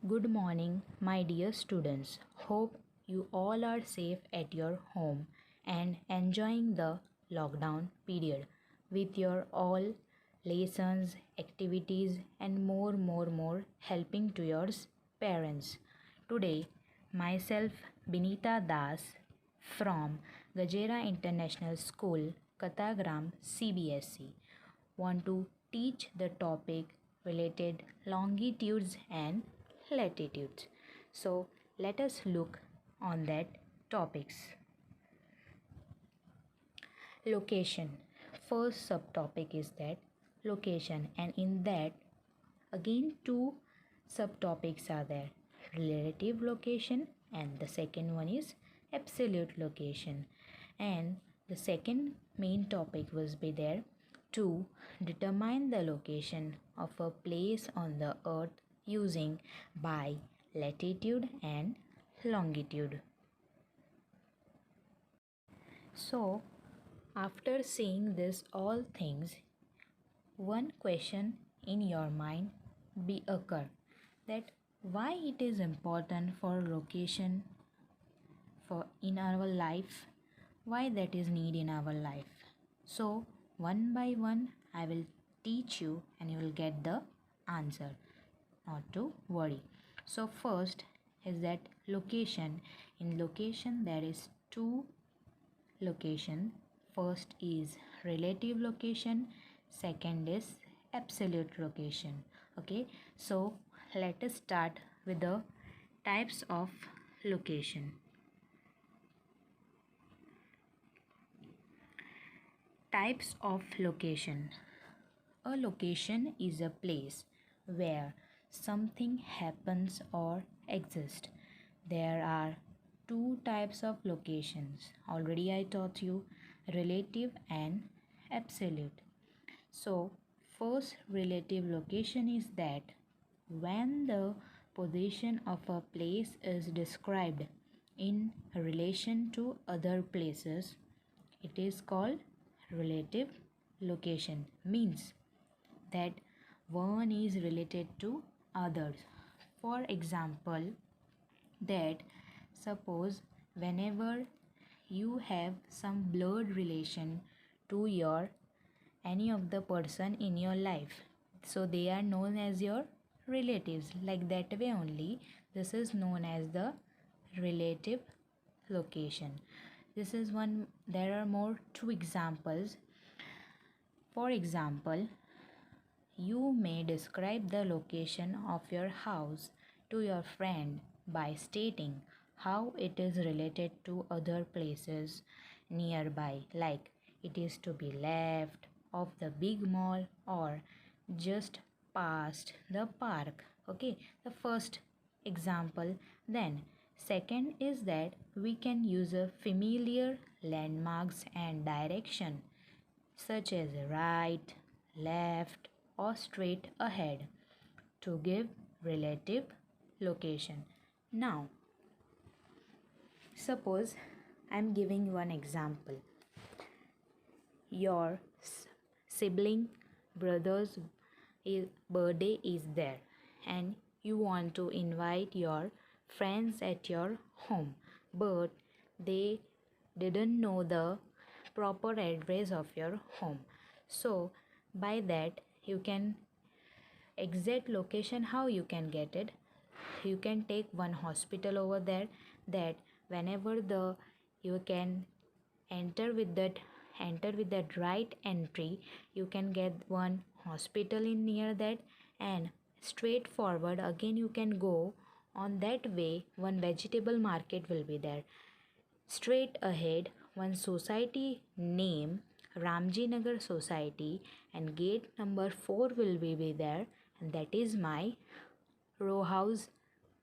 Good morning, my dear students. Hope you all are safe at your home and enjoying the lockdown period with your all lessons, activities, and more helping to your parents. Today, myself, Binita Das from Gajera International School, Katagram, Cbse, want to teach the topic related longitudes and latitudes. So let us look on that topics. Location. First subtopic is that location, and in that again two subtopics are there: relative location and the second one is absolute location. And the second main topic will be there to determine the location of a place on the earth using by latitude and longitude. So after seeing this all things, one question in your mind be occur that why it is important for location for in our life, why that is need in our life. So one by one I will teach you and you will get the answer, not to worry. So first is that location. In location there is two location. First is relative location, second is absolute location. Okay, so let us start with the types of location. Types of location. A location is a place where something happens or exists. There are two types of locations. Already I taught you relative and absolute. So first relative location is that when the position of a place is described in relation to other places, it is called relative location. Means that one is related to others. For example, that suppose whenever you have some blood relation to your any of the person in your life, so they are known as your relatives. Like that way only, this is known as the relative location. This is one. There are more two examples. For example, you may describe the location of your house to your friend by stating how it is related to other places nearby, like it is to be left of the big mall or just past the park. Okay, the first example. Then second is that we can use a familiar landmarks and direction such as right, left, or straight ahead to give relative location. Now, suppose I am giving one example. Your sibling brother's birthday is there and you want to invite your friends at your home, but they didn't know the proper address of your home. So by that you can exact location. How you can get it? You can take one hospital over there, that whenever the you can enter with that right entry, you can get one hospital in near that, and straight forward again you can go on that way. One vegetable market will be there. Straight ahead one society name Ramji Nagar Society, and gate number 4 will be there, and that is my row house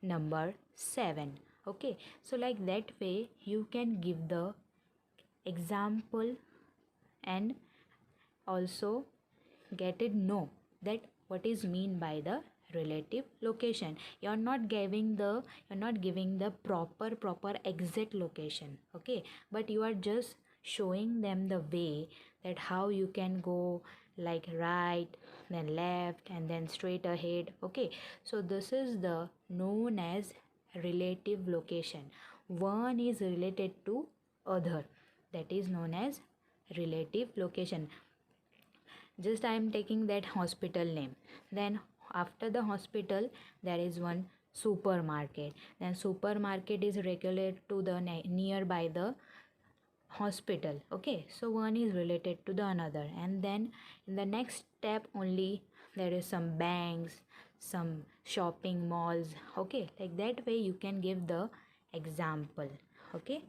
number 7. Okay, so like that way you can give the example and also get it know that what is mean by the relative location. You're not giving the proper exact location. Okay, but you are just showing them the way that how you can go, like right, then left, and then straight ahead. Okay, so this is the known as relative location. One is related to other, that is known as relative location. Just I am taking that hospital name, then after the hospital there is one supermarket, then supermarket is related to the nearby the hospital. Okay, so one is related to the another, and then in the next step only there is some banks, some shopping malls. Okay, like that way you can give the example. Okay,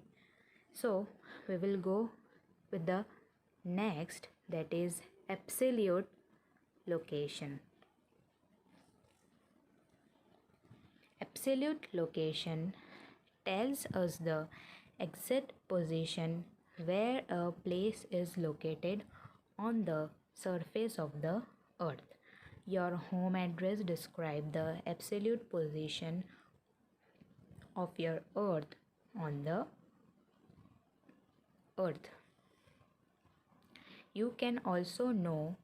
so we will go with the next, that is absolute location. Absolute location tells us the exact position where a place is located on the surface of the earth. Your home address describes the absolute position of your earth on the earth. You can also know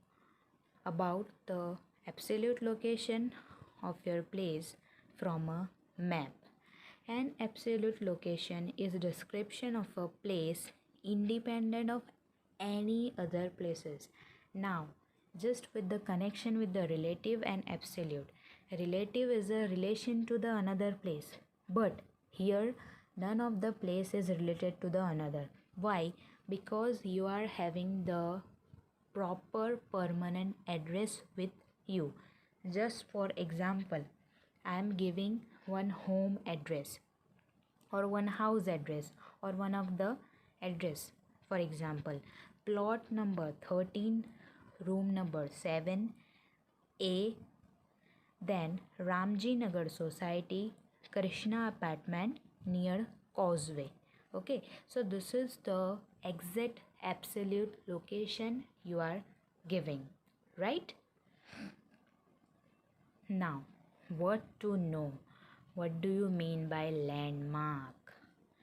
about the absolute location of your place from a map. An absolute location is a description of a place independent of any other places. Now, just with the connection with the relative and absolute. Relative is a relation to the another place, but here none of the place is related to the another. Why? Because you are having the proper permanent address with you. Just for example, I am giving one home address or one house address or one of the address. For example, plot number 13, room number 7A, then Ramji Nagar Society, Krishna apartment near Causeway. Okay, so this is the exact absolute location you are giving, right? Now, what to know? What do you mean by landmark?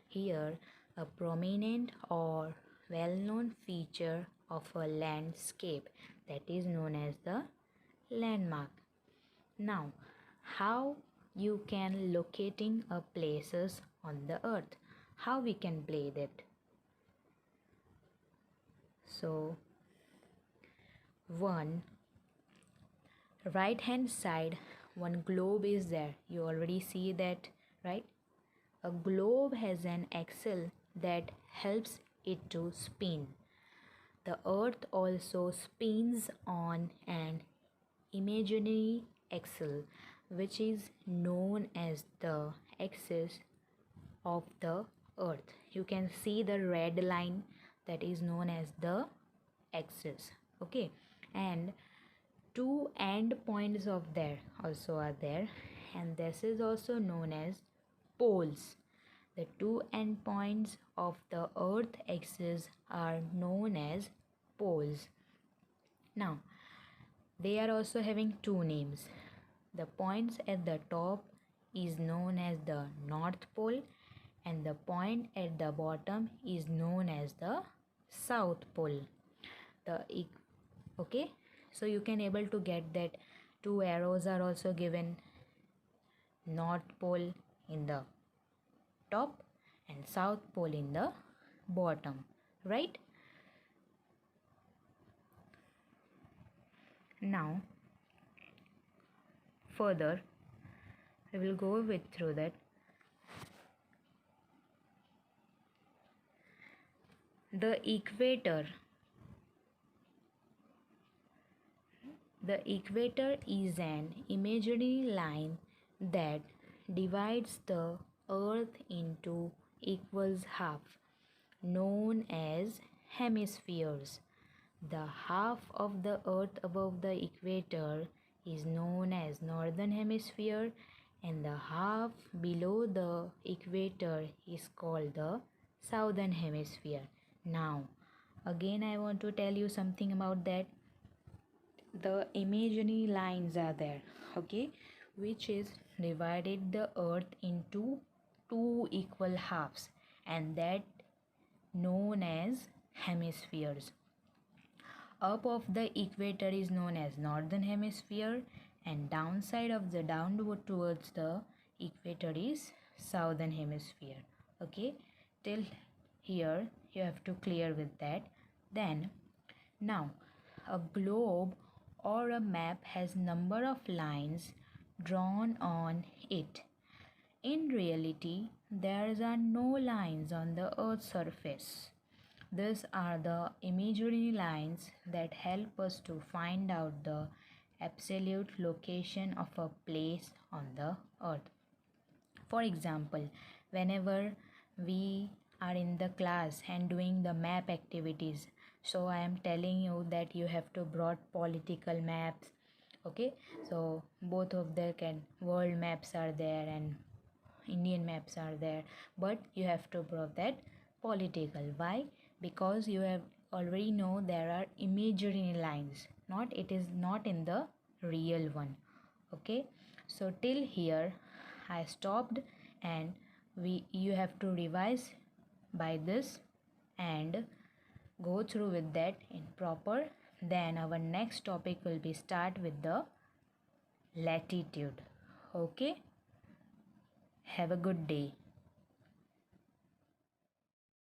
Here, a prominent or well-known feature of a landscape, that is known as the landmark. Now, how you can locating a places on the earth? How we can play that? So, one right hand side, one globe is there. You already see that, right? A globe has an axle that helps it to spin. The earth also spins on an imaginary axle, which is known as the axis of the earth. You can see the red line, that is known as the axis. Okay, and two end points of there also are there, and this is also known as poles. The two end points of the earth axis are known as poles. Now, they are also having two names. The points at the top is known as the North Pole, and the point at the bottom is known as the South Pole. Okay, so you can able to get that two arrows are also given, North Pole in the top and South Pole in the bottom, right? Now, further, we will go with through that. The equator is an imaginary line that divides the earth into equal halves, known as hemispheres. The half of the earth above the equator is known as northern hemisphere, and the half below the equator is called the southern hemisphere. Now, again I want to tell you something about that. The imaginary lines are there, okay, which is divided the earth into two equal halves, and that known as hemispheres. up of the equator is known as northern hemisphere, and downside of the downward towards the equator is southern hemisphere. Okay, till here you have to clear with that. Then now a globe or a map has number of lines drawn on it. In reality, there are no lines on the Earth's surface. These are the imaginary lines that help us to find out the absolute location of a place on the Earth. For example, whenever we are in the class and doing the map activities, so I am telling you that you have to brought political maps. Okay, so both of the world maps are there and Indian maps are there, but you have to prove that political. Why? Because you have already know there are imaginary lines, not it is not in the real one. Okay, so till here I stopped, and you have to revise by this and go through with that in proper. Then our next topic will be start with the latitude. Okay, have a good day.